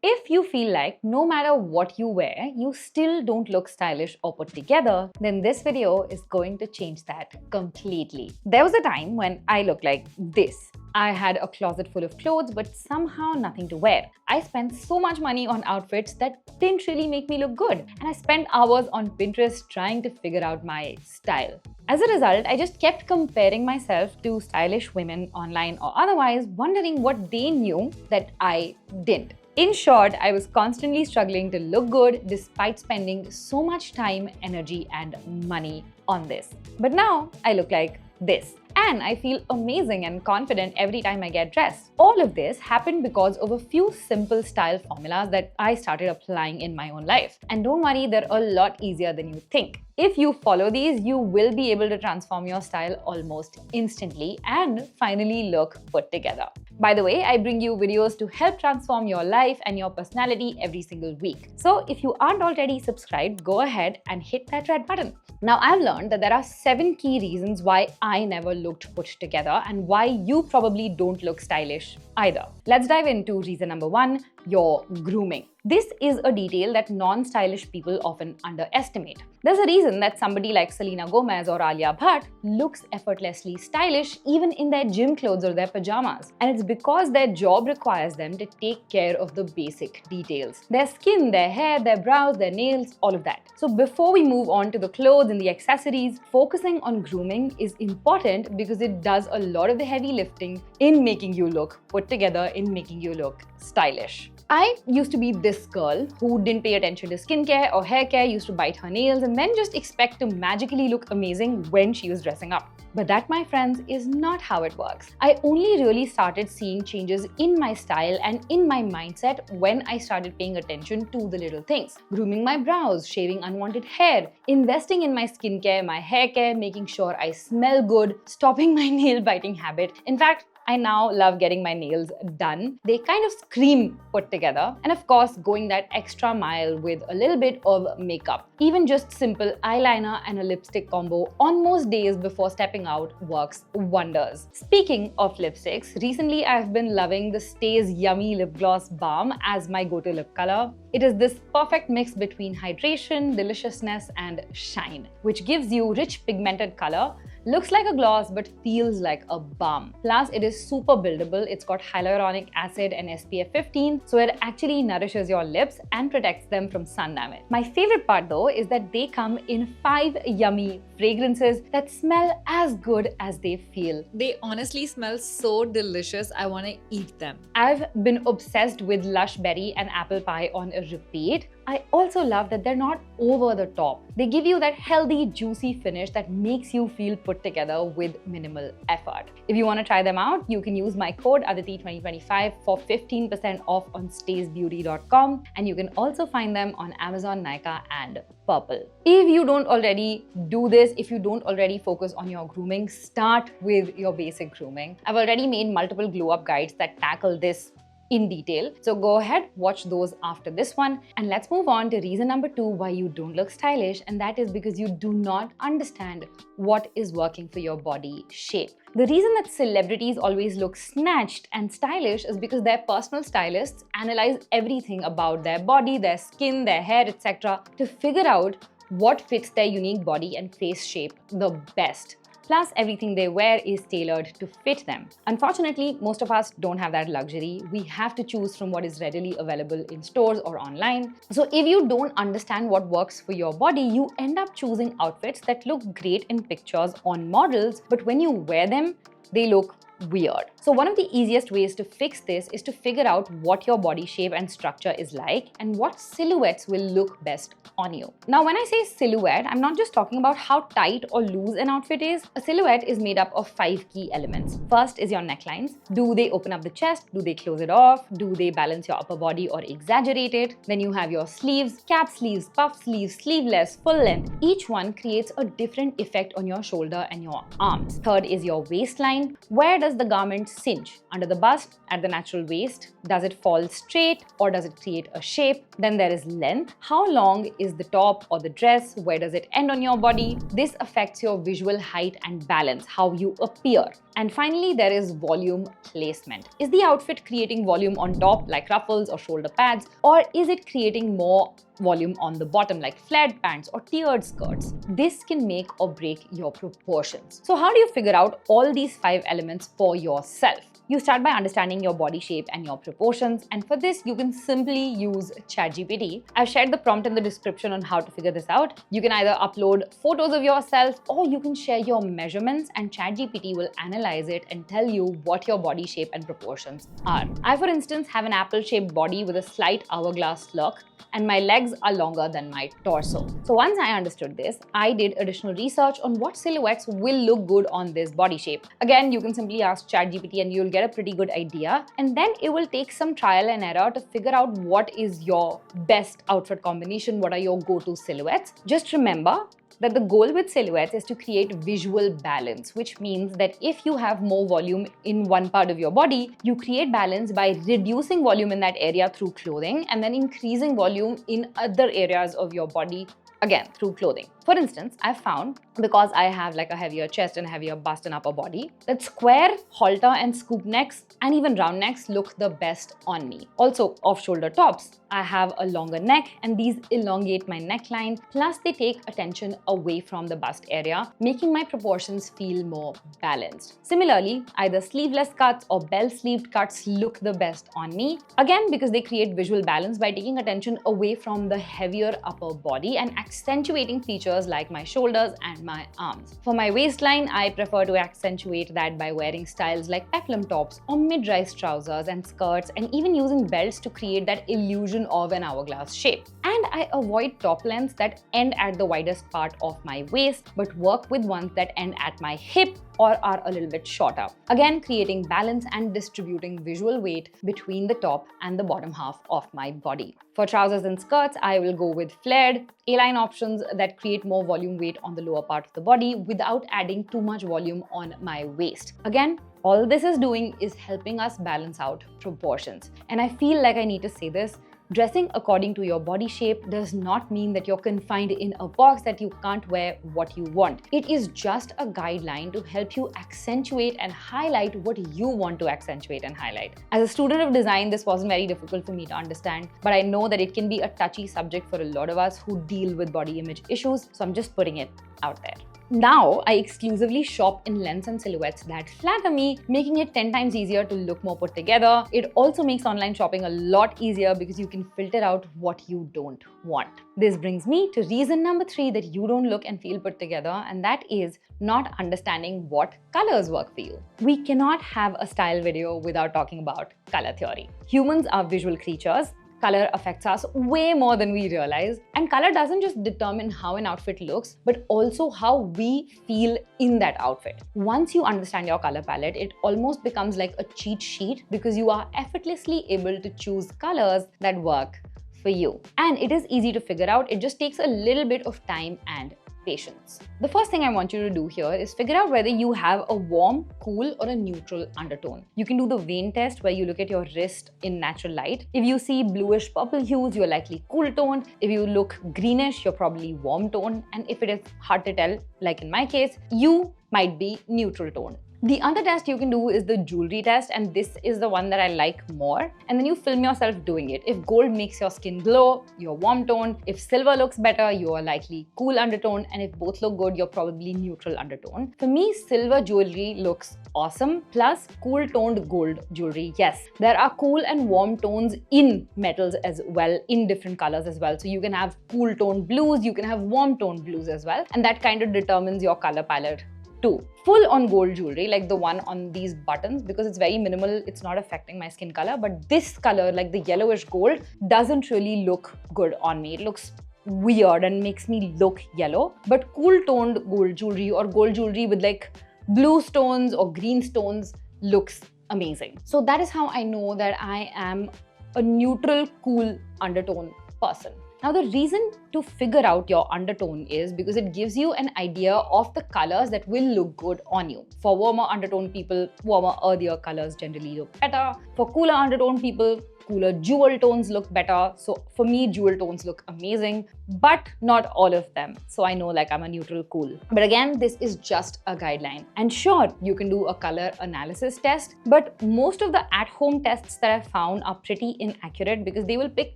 If you feel like no matter what you wear, you still don't look stylish or put together, then this video is going to change that completely. There was a time when I looked like this. I had a closet full of clothes, but somehow nothing to wear. I spent so much money on outfits that didn't really make me look good, and I spent hours on Pinterest trying to figure out my style. As a result, I just kept comparing myself to stylish women online or otherwise, wondering what they knew that I didn't. In short, I was constantly struggling to look good despite spending so much time, energy, and money on this. But now I look like this. And I feel amazing and confident every time I get dressed. All of this happened because of a few simple style formulas that I started applying in my own life. And don't worry, they're a lot easier than you think. If you follow these, you will be able to transform your style almost instantly and finally look put together. By the way, I bring you videos to help transform your life and your personality every single week. So if you aren't already subscribed, go ahead and hit that red button. Now, I've learned that there are 7 key reasons why I never looked put together and why you probably don't look stylish either. Let's dive into reason number 1, your grooming. This is a detail that non-stylish people often underestimate. There's a reason that somebody like Selena Gomez or Alia Bhatt looks effortlessly stylish even in their gym clothes or their pajamas. And it's because their job requires them to take care of the basic details. Their skin, their hair, their brows, their nails, all of that. So before we move on to the clothes and the accessories, focusing on grooming is important because it does a lot of the heavy lifting in making you look put together, in making you look stylish. I used to be this girl who didn't pay attention to skincare or hair care, used to bite her nails and then just expect to magically look amazing when she was dressing up. But that, my friends, is not how it works. I only really started seeing changes in my style and in my mindset when I started paying attention to the little things. Grooming my brows, shaving unwanted hair, investing in my skincare, my hair care, making sure I smell good, stopping my nail biting habit. In fact, I now love getting my nails done. They kind of scream put together. And of course, going that extra mile with a little bit of makeup. Even just simple eyeliner and a lipstick combo on most days before stepping out works wonders. Speaking of lipsticks, recently I've been loving the Staze Yummy Lip Gloss Balm as my go-to lip color. It is this perfect mix between hydration, deliciousness, and shine, which gives you rich pigmented color. Looks like a gloss but feels like a balm. Plus, it is super buildable. It's got hyaluronic acid and SPF 15, so it actually nourishes your lips and protects them from sun damage. My favorite part though is that they come in 5 yummy fragrances that smell as good as they feel. They honestly smell so delicious, I want to eat them. I've been obsessed with Lush Berry and Apple Pie on a repeat. I also love that they're not over the top. They give you that healthy, juicy finish that makes you feel put together with minimal effort. If you want to try them out, you can use my code Adete2025 for 15% off on stazebeauty.com, and you can also find them on Amazon, Nykaa, and Purple. If you don't already do this, if you don't already focus on your grooming, start with your basic grooming. I've already made multiple glow up guides that tackle this in detail. So go ahead, watch those after this one. And let's move on to reason number 2 why you don't look stylish, and that is because you do not understand what is working for your body shape. The reason that celebrities always look snatched and stylish is because their personal stylists analyze everything about their body, their skin, their hair, etc. to figure out what fits their unique body and face shape the best. Plus, everything they wear is tailored to fit them. Unfortunately, most of us don't have that luxury. We have to choose from what is readily available in stores or online. So if you don't understand what works for your body, you end up choosing outfits that look great in pictures on models, but when you wear them, they look weird. So one of the easiest ways to fix this is to figure out what your body shape and structure is like and what silhouettes will look best on you. Now, when I say silhouette, I'm not just talking about how tight or loose an outfit is. A silhouette is made up of 5 key elements. First is your necklines. Do they open up the chest? Do they close it off? Do they balance your upper body or exaggerate it? Then you have your sleeves, cap sleeves, puff sleeves, sleeveless, full length. Each one creates a different effect on your shoulder and your arms. Third is your waistline. Where does the garment cinch? Under the bust, at the natural waist? Does it fall straight or does it create a shape? Then there is length. How long is the top or the dress? Where does it end on your body? This affects your visual height and balance, how you appear. And finally, there is volume placement. Is the outfit creating volume on top, like ruffles or shoulder pads, or is it creating more volume on the bottom, like flared pants or tiered skirts? This can make or break your proportions. So how do you figure out all these 5 elements for yourself? You start by understanding your body shape and your proportions, and for this you can simply use ChatGPT. I've shared the prompt in the description on how to figure this out. You can either upload photos of yourself or you can share your measurements, and ChatGPT will analyze it and tell you what your body shape and proportions are. I, for instance, have an apple-shaped body with a slight hourglass look, and my legs are longer than my torso. So once I understood this, I did additional research on what silhouettes will look good on this body shape. Again, you can simply ask ChatGPT and you'll get a pretty good idea. And then it will take some trial and error to figure out what is your best outfit combination, what are your go-to silhouettes. Just remember that the goal with silhouettes is to create visual balance, which means that if you have more volume in one part of your body, you create balance by reducing volume in that area through clothing and then increasing volume in other areas of your body, again, through clothing. For instance, I've found, because I have like a heavier chest and heavier bust and upper body, that square, halter and scoop necks and even round necks look the best on me. Also, off-shoulder tops, I have a longer neck and these elongate my neckline, plus they take attention away from the bust area, making my proportions feel more balanced. Similarly, either sleeveless cuts or bell-sleeved cuts look the best on me, again because they create visual balance by taking attention away from the heavier upper body and accentuating features like my shoulders and my arms. For my waistline, I prefer to accentuate that by wearing styles like peplum tops or mid-rise trousers and skirts, and even using belts to create that illusion of an hourglass shape. And I avoid top lengths that end at the widest part of my waist, but work with ones that end at my hip or are a little bit shorter. Again, creating balance and distributing visual weight between the top and the bottom half of my body. For trousers and skirts, I will go with flared, A-line options that create more volume weight on the lower part of the body without adding too much volume on my waist. Again, all this is doing is helping us balance out proportions. And I feel like I need to say this. Dressing according to your body shape does not mean that you're confined in a box that you can't wear what you want. It is just a guideline to help you accentuate and highlight what you want to accentuate and highlight. As a student of design, this wasn't very difficult for me to understand, but I know that it can be a touchy subject for a lot of us who deal with body image issues, so I'm just putting it out there. Now, I exclusively shop in lengths and silhouettes that flatter me, making it 10 times easier to look more put together. It also makes online shopping a lot easier because you can filter out what you don't want. This brings me to reason number 3 that you don't look and feel put together, and that is not understanding what colors work for you. We cannot have a style video without talking about color theory. Humans are visual creatures. Color affects us way more than we realize. And color doesn't just determine how an outfit looks, but also how we feel in that outfit. Once you understand your color palette, it almost becomes like a cheat sheet because you are effortlessly able to choose colors that work for you. And it is easy to figure out. It just takes a little bit of time and patience. The first thing I want you to do here is figure out whether you have a warm, cool, or a neutral undertone. You can do the vein test where you look at your wrist in natural light. If you see bluish purple hues, you're likely cool toned. If you look greenish, you're probably warm toned. And if it is hard to tell, like in my case, you might be neutral toned. The other test you can do is the jewelry test, and this is the one that I like more. And then you film yourself doing it. If gold makes your skin glow, you're warm toned. If silver looks better, you are likely cool undertone. And if both look good, you're probably neutral undertone. For me, silver jewelry looks awesome, plus cool toned gold jewelry. Yes, there are cool and warm tones in metals as well, in different colors as well. So you can have cool toned blues, you can have warm toned blues as well. And that kind of determines your color palette too. Full on gold jewelry, like the one on these buttons, because it's very minimal, it's not affecting my skin color, but this color, like the yellowish gold, doesn't really look good on me. It looks weird and makes me look yellow. But cool toned gold jewelry or gold jewelry with like blue stones or green stones looks amazing. So that is how I know that I am a neutral, cool undertone person. Now, the reason to figure out your undertone is because it gives you an idea of the colors that will look good on you. For warmer undertone people, warmer, earthier colors generally look better. For cooler undertone people, cooler jewel tones look better. So for me, jewel tones look amazing, but not all of them. So I know like I'm a neutral cool. But again, this is just a guideline. And sure, you can do a color analysis test, but most of the at-home tests that I've found are pretty inaccurate because they will pick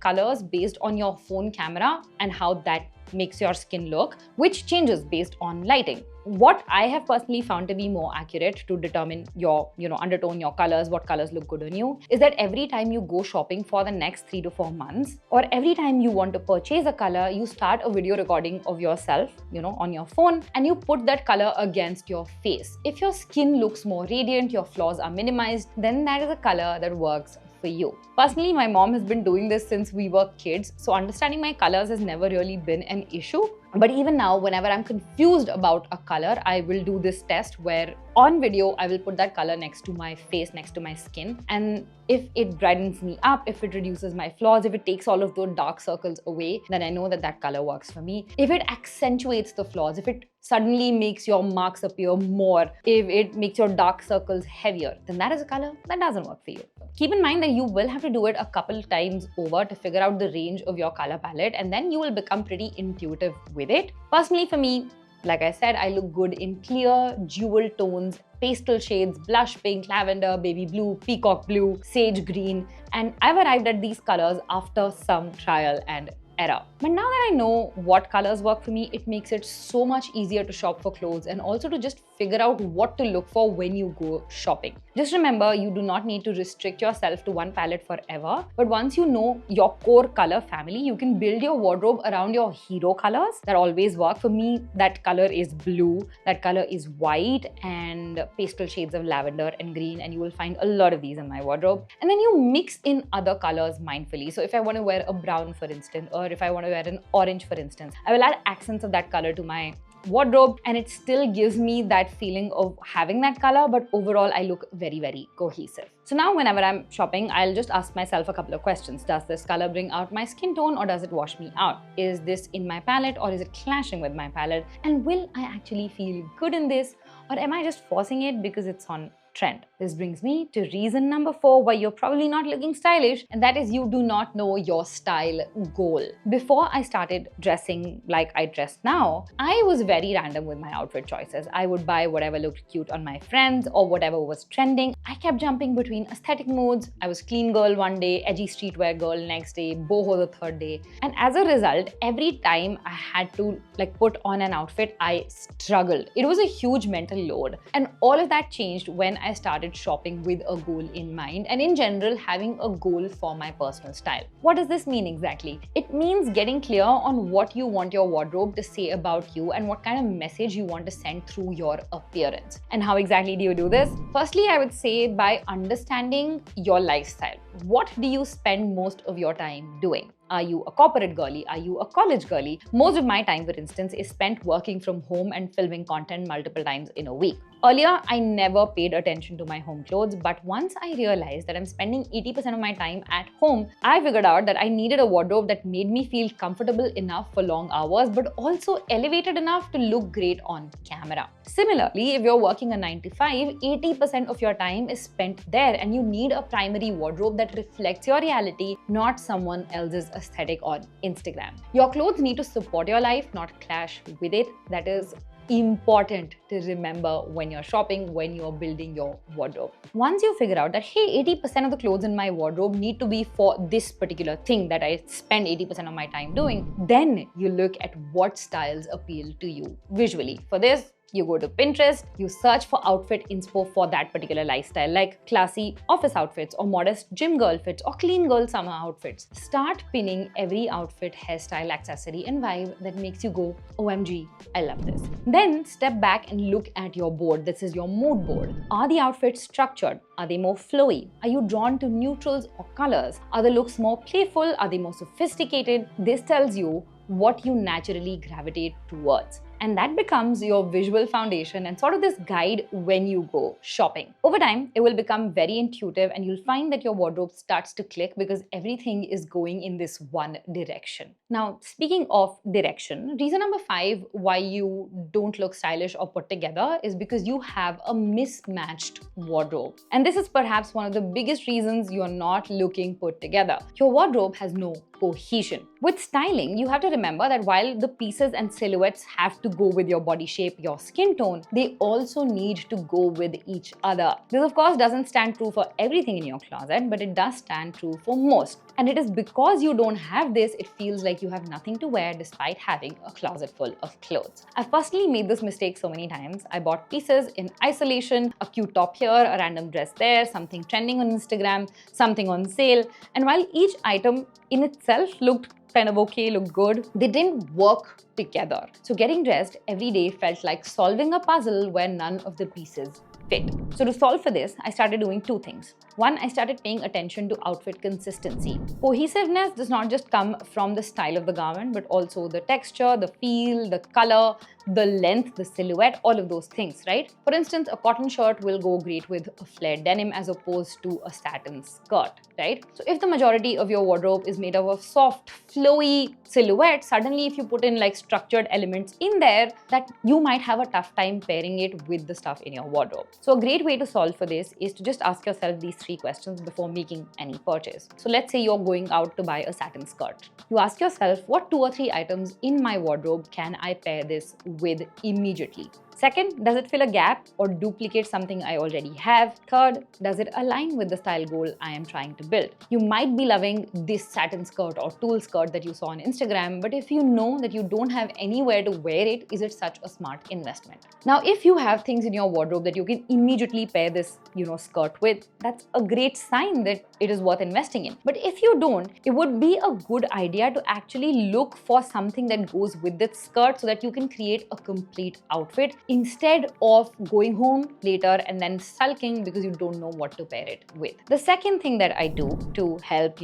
colors based on your phone camera and how that makes your skin look, which changes based on lighting. What I have personally found to be more accurate to determine your, undertone, your colors, what colors look good on you, is that every time you go shopping for the next 3 to 4 months, or every time you want to purchase a color, you start a video recording of yourself, on your phone, and you put that color against your face. If your skin looks more radiant, your flaws are minimized, then that is a color that works for you. Personally, my mom has been doing this since we were kids, so understanding my colors has never really been an issue. But even now, whenever I'm confused about a color, I will do this test where on video, I will put that color next to my face, next to my skin. And if it brightens me up, if it reduces my flaws, if it takes all of those dark circles away, then I know that that color works for me. If it accentuates the flaws, if it suddenly makes your marks appear more, if it makes your dark circles heavier, then that is a color that doesn't work for you. Keep in mind that you will have to do it a couple times over to figure out the range of your color palette, and then you will become pretty intuitive with it. Personally, for me, like I said, I look good in clear, jewel tones, pastel shades, blush pink, lavender, baby blue, peacock blue, sage green, and I've arrived at these colors after some trial and error. But now that I know what colors work for me, it makes it so much easier to shop for clothes and also to just figure out what to look for when you go shopping. Just remember, you do not need to restrict yourself to one palette forever, but once you know your core color family, you can build your wardrobe around your hero colors that always work. For me, that color is blue, that color is white, and pastel shades of lavender and green, and you will find a lot of these in my wardrobe. And then you mix in other colors mindfully. So if I want to wear a brown, for instance, or if I want to wear an orange, for instance, I will add accents of that color to my wardrobe, and it still gives me that feeling of having that color, but overall I look very, very cohesive. So now whenever I'm shopping, I'll just ask myself a couple of questions. Does this color bring out my skin tone, or does it wash me out? Is this in my palette, or is it clashing with my palette? And will I actually feel good in this, or am I just forcing it because it's on trend? This brings me to reason number 4 why you're probably not looking stylish, and that is you do not know your style goal. Before I started dressing like I dress now, I was very random with my outfit choices. I would buy whatever looked cute on my friends or whatever was trending. I kept jumping between aesthetic moods. I was clean girl one day, edgy streetwear girl next day, boho the third day. And as a result, every time I had to put on an outfit, I struggled. It was a huge mental load. And all of that changed when I started shopping with a goal in mind, and in general having a goal for my personal style. What does this mean exactly? It means getting clear on what you want your wardrobe to say about you and what kind of message you want to send through your appearance. And how exactly do you do this? Firstly, I would say by understanding your lifestyle. What do you spend most of your time doing? Are you a corporate girly? Are you a college girly? Most of my time, for instance, is spent working from home and filming content multiple times in a week. Earlier, I never paid attention to my home clothes, but once I realized that I'm spending 80% of my time at home, I figured out that I needed a wardrobe that made me feel comfortable enough for long hours, but also elevated enough to look great on camera. Similarly, if you're working a 9 to 5, 80% of your time is spent there, and you need a primary wardrobe that reflects your reality, not someone else's aesthetic on Instagram. Your clothes need to support your life, not clash with it. That is important to remember when you're shopping, when you're building your wardrobe. Once you figure out that, hey, 80% of the clothes in my wardrobe need to be for this particular thing that I spend 80% of my time doing, then you look at what styles appeal to you visually. For this, you go to Pinterest, you search for outfit inspo for that particular lifestyle, like classy office outfits or modest gym girl fits or clean girl summer outfits. Start pinning every outfit, hairstyle, accessory and vibe that makes you go, OMG, I love this. Then step back and look at your board. This is your mood board. Are the outfits structured? Are they more flowy? Are you drawn to neutrals or colors? Are the looks more playful? Are they more sophisticated? This tells you what you naturally gravitate towards. And that becomes your visual foundation and sort of this guide when you go shopping. Over time, it will become very intuitive and you'll find that your wardrobe starts to click because everything is going in this one direction. Now, speaking of direction, reason number 5 why you don't look stylish or put together is because you have a mismatched wardrobe. And this is perhaps one of the biggest reasons you're not looking put together. Your wardrobe has no cohesion. With styling, you have to remember that while the pieces and silhouettes have to go with your body shape, your skin tone, they also need to go with each other. This, of course, doesn't stand true for everything in your closet, but it does stand true for most. And it is because you don't have this, it feels like you have nothing to wear despite having a closet full of clothes. I've personally made this mistake so many times. I bought pieces in isolation, a cute top here, a random dress there, something trending on Instagram, something on sale. And while each item in itself looked kind of okay, looked good, they didn't work together. So getting dressed every day felt like solving a puzzle where none of the pieces fit. So to solve for this, I started doing 2 things. One, I started paying attention to outfit consistency. Cohesiveness does not just come from the style of the garment, but also the texture, the feel, the color, the length, the silhouette, all of those things, right? For instance, a cotton shirt will go great with a flared denim as opposed to a satin skirt, right? So if the majority of your wardrobe is made up of soft, flowy silhouettes, suddenly if you put in like structured elements in there, that you might have a tough time pairing it with the stuff in your wardrobe. So a great way to solve for this is to just ask yourself these 3 questions before making any purchase. So let's say you're going out to buy a satin skirt. You ask yourself, what 2 or 3 items in my wardrobe can I pair this with immediately? Second, does it fill a gap or duplicate something I already have? Third, does it align with the style goal I am trying to build? You might be loving this satin skirt or tulle skirt that you saw on Instagram, but if you know that you don't have anywhere to wear it, is it such a smart investment? Now, if you have things in your wardrobe that you can immediately pair this, skirt with, that's a great sign that it is worth investing in. But if you don't, it would be a good idea to actually look for something that goes with this skirt so that you can create a complete outfit instead of going home later and then sulking because you don't know what to pair it with. The second thing that I do to help,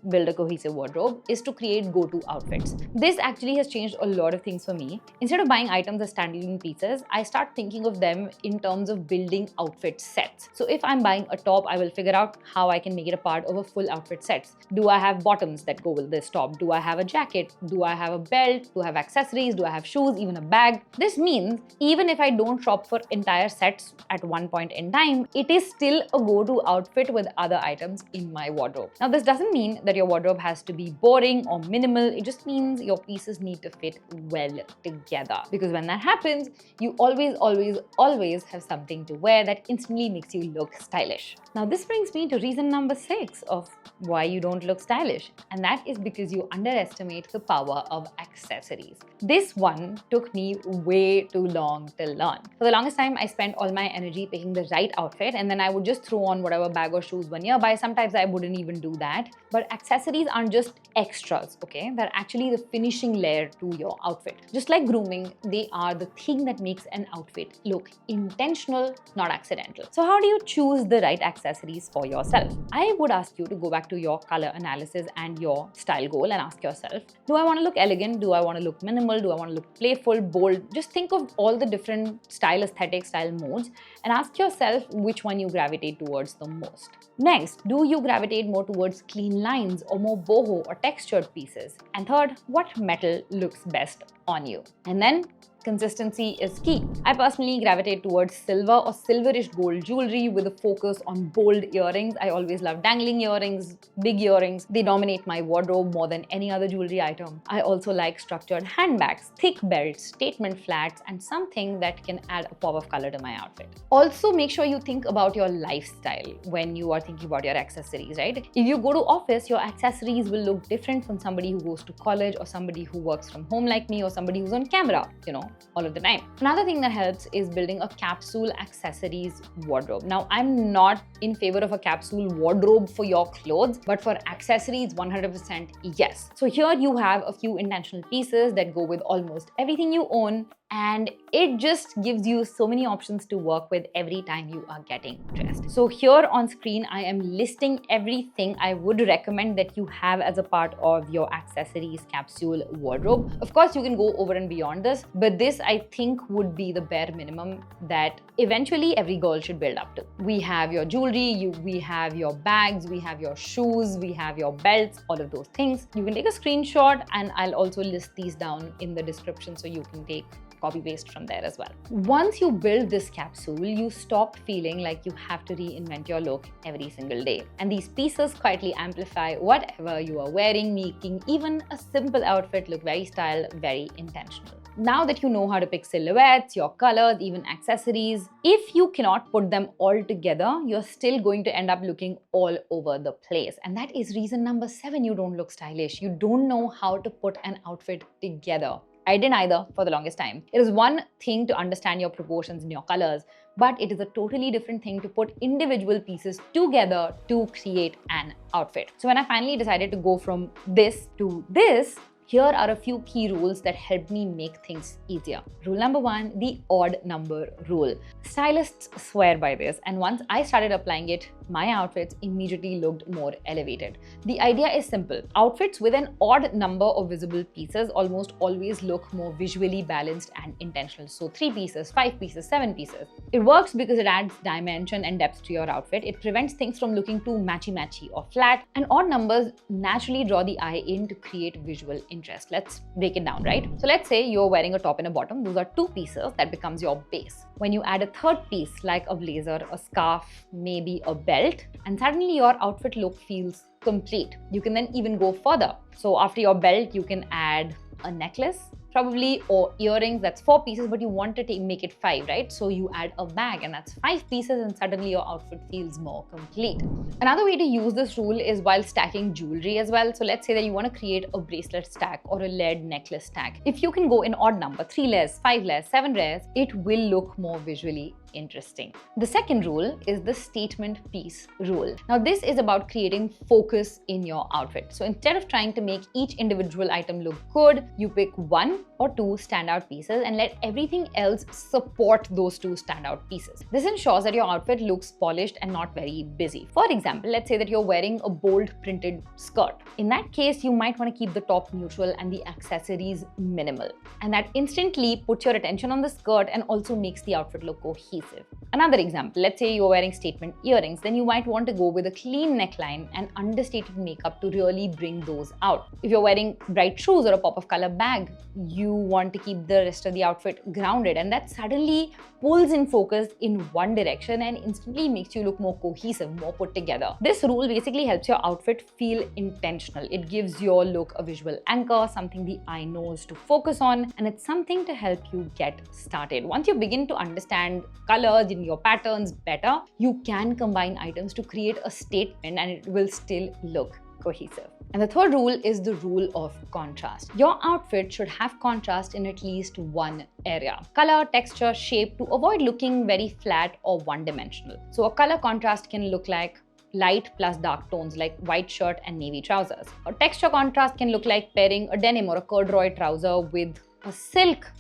build a cohesive wardrobe is to create go-to outfits. This actually has changed a lot of things for me. Instead of buying items as standalone pieces, I start thinking of them in terms of building outfit sets. So if I'm buying a top, I will figure out how I can make it a part of a full outfit set. Do I have bottoms that go with this top? Do I have a jacket? Do I have a belt? Do I have accessories? Do I have shoes? Even a bag? This means even if I don't shop for entire sets at one point in time, it is still a go-to outfit with other items in my wardrobe. Now, this doesn't mean that your wardrobe has to be boring or minimal. It just means your pieces need to fit well together. Because when that happens, you always have something to wear that instantly makes you look stylish. Now, this brings me to reason number 6 of why you don't look stylish, and that is because you underestimate the power of accessories. This one took me way too long to learn. For the longest time, I spent all my energy picking the right outfit and then I would just throw on whatever bag or shoes were nearby. Sometimes I wouldn't even do that. But accessories aren't just extras, okay? They're actually the finishing layer to your outfit. Just like grooming, they are the thing that makes an outfit look intentional, not accidental. So how do you choose the right accessories for yourself? I would ask you to go back to your color analysis and your style goal and ask yourself, do I want to look elegant? Do I want to look minimal? Do I want to look playful, bold? Just think of all the different style aesthetics, style modes, and ask yourself which one you gravitate towards the most. Next, do you gravitate more towards clean lines or more boho or textured pieces? And third, what metal looks best on you? And then consistency is key. I personally gravitate towards silver or silverish gold jewelry with a focus on bold earrings. I always love dangling earrings, big earrings. They dominate my wardrobe more than any other jewelry item. I also like structured handbags, thick belts, statement flats, and something that can add a pop of color to my outfit. Also, make sure you think about your lifestyle when you are thinking about your accessories, right? If you go to office, your accessories will look different from somebody who goes to college or somebody who works from home like me or somebody who's on camera, all of the time. Another thing that helps is building a capsule accessories wardrobe. Now, I'm not in favor of a capsule wardrobe for your clothes, but for accessories, 100% yes. So here you have a few intentional pieces that go with almost everything you own and it just gives you so many options to work with every time you are getting dressed. So here on screen, I am listing everything I would recommend that you have as a part of your accessories capsule wardrobe. Of course, you can go over and beyond this, but this I think would be the bare minimum that eventually every girl should build up to. We have your jewelry, we have your bags, we have your shoes, we have your belts, all of those things. You can take a screenshot and I'll also list these down in the description so you can take copy paste from there as well. Once you build this capsule, you stop feeling like you have to reinvent your look every single day. And these pieces quietly amplify whatever you are wearing, making even a simple outfit look very styled, very intentional. Now that you know how to pick silhouettes, your colors, even accessories, if you cannot put them all together, you're still going to end up looking all over the place. And that is reason number 7 you don't look stylish. You don't know how to put an outfit together. I didn't either for the longest time. It is one thing to understand your proportions and your colors, but it is a totally different thing to put individual pieces together to create an outfit. So when I finally decided to go from this to this, here are a few key rules that helped me make things easier. Rule number 1, the odd number rule. Stylists swear by this, and once I started applying it, my outfits immediately looked more elevated. The idea is simple. Outfits with an odd number of visible pieces almost always look more visually balanced and intentional. So 3 pieces, 5 pieces, 7 pieces. It works because it adds dimension and depth to your outfit. It prevents things from looking too matchy-matchy or flat, and odd numbers naturally draw the eye in to create visual interest. Let's break it down, right? So let's say you're wearing a top and a bottom. Those are 2 pieces. That becomes your base. When you add a third piece like a blazer, a scarf, maybe a belt, and suddenly your outfit look feels complete. You can then even go further. So after your belt, you can add a necklace, probably, or earrings. That's 4 pieces, but you want to make it 5, right? So you add a bag and that's 5 pieces, and suddenly your outfit feels more complete. Another way to use this rule is while stacking jewelry as well. So let's say that you want to create a bracelet stack or a layered necklace stack. If you can go in odd number, 3 layers, 5 layers, 7 layers, it will look more visually interesting. The second rule is the statement piece rule. Now this is about creating focus in your outfit. So instead of trying to make each individual item look good, you pick 1 or 2 standout pieces and let everything else support those 2 standout pieces. This ensures that your outfit looks polished and not very busy. For example, let's say that you're wearing a bold printed skirt. In that case, you might want to keep the top neutral and the accessories minimal. And that instantly puts your attention on the skirt and also makes the outfit look cohesive. Another example, let's say you're wearing statement earrings, then you might want to go with a clean neckline and understated makeup to really bring those out. If you're wearing bright shoes or a pop of color bag, you want to keep the rest of the outfit grounded, and that suddenly pulls in focus in one direction and instantly makes you look more cohesive, more put together. This rule basically helps your outfit feel intentional. It gives your look a visual anchor, something the eye knows to focus on, and it's something to help you get started. Once you begin to understand colors in your patterns better, you can combine items to create a statement and it will still look cohesive. And the third rule is the rule of contrast. Your outfit should have contrast in at least one area. Color, texture, shape, to avoid looking very flat or one-dimensional. So a color contrast can look like light plus dark tones like white shirt and navy trousers. A texture contrast can look like pairing a denim or a corduroy trouser with a silk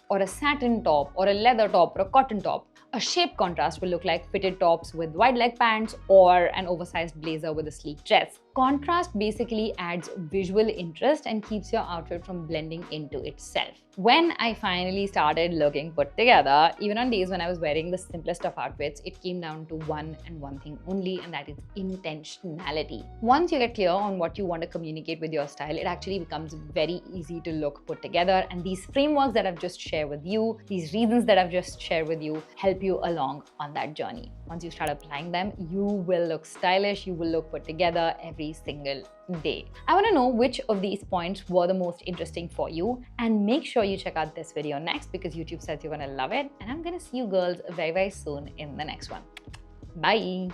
or a satin top or a leather top or a cotton top. A shape contrast will look like fitted tops with wide leg pants or an oversized blazer with a sleek dress. Contrast basically adds visual interest and keeps your outfit from blending into itself. When I finally started looking put together, even on days when I was wearing the simplest of outfits, it came down to one thing only, and that is intentionality. Once you get clear on what you want to communicate with your style, it actually becomes very easy to look put together. And these frameworks that I've just shared with you, these reasons that I've just shared with you, help you along on that journey. Once you start applying them, you will look stylish, you will look put together every single day. I want to know which of these points were the most interesting for you, and make sure you check out this video next because YouTube says you're going to love it, and I'm going to see you girls very, very soon in the next one. Bye!